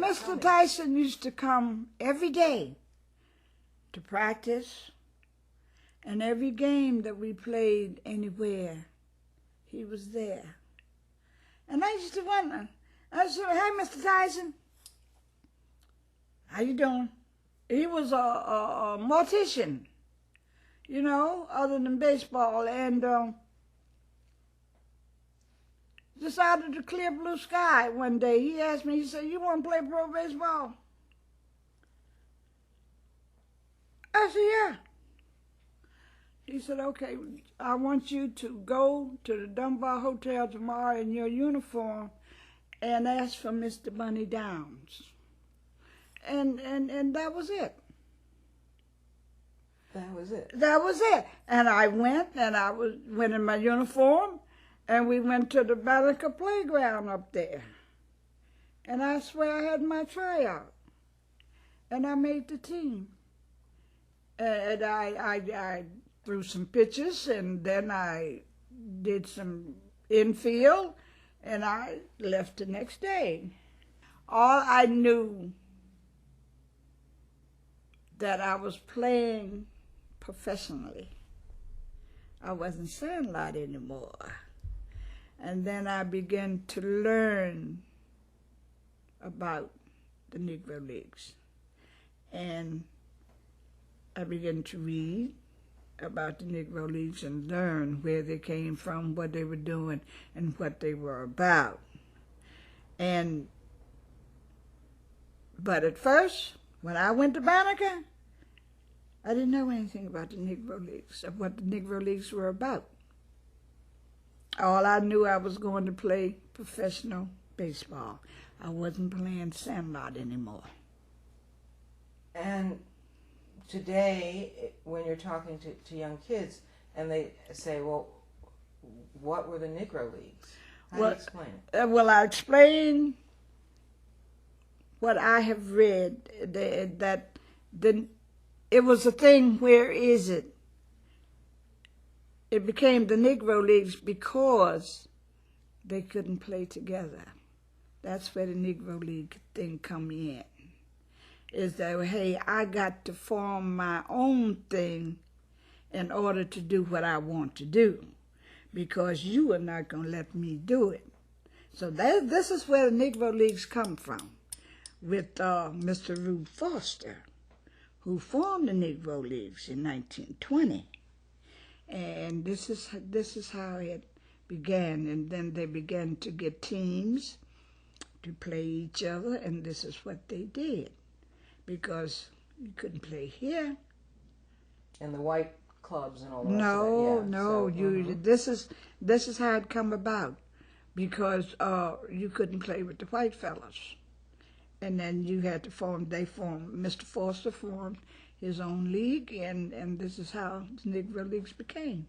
Mr. Tyson used to come every day to practice, and every game that we played anywhere, he was there. And I used to wonder, I said, hey, Mr. Tyson, how you doing? He was a mortician, you know, other than baseball, and just out of the clear blue sky one day, he asked me, he said, you want to play pro baseball? I said, yeah. He said, okay, I want you to go to the Dunbar Hotel tomorrow in your uniform and ask for Mr. Bunny Downs. And that was it. That was it. That was it. And I went, and went in my uniform, and we went to the Banneker playground up there. And I swear I had my tryout. And I made the team. And I threw some pitches, and then I did some infield, and I left the next day. All I knew that I was playing professionally. I wasn't Sandlot anymore. And then I began to learn about the Negro Leagues. And I began to read about the Negro Leagues and learn where they came from, what they were doing, and what they were about. But at first, when I went to Banneker, I didn't know anything about the Negro Leagues, or what the Negro Leagues were about. All I knew, I was going to play professional baseball. I wasn't playing Sandlot anymore. And today, when you're talking to young kids, and they say, well, what were the Negro Leagues? How do you explain it? Well, I explain what I have read, that it was a thing, where is it? It became the Negro Leagues because they couldn't play together. That's where the Negro League thing come in. Is that, hey, I got to form my own thing in order to do what I want to do, because you are not going to let me do it. So this is where the Negro Leagues come from, with Mr. Rube Foster, who formed the Negro Leagues in 1920. And this is how it began. And then they began to get teams to play each other, and this is what they did, because you couldn't play here. And the white clubs and all that. No. This is how it come about, because you couldn't play with the white fellas, and then you had to form. Mr. Foster formed his own league, and this is how the Negro Leagues became.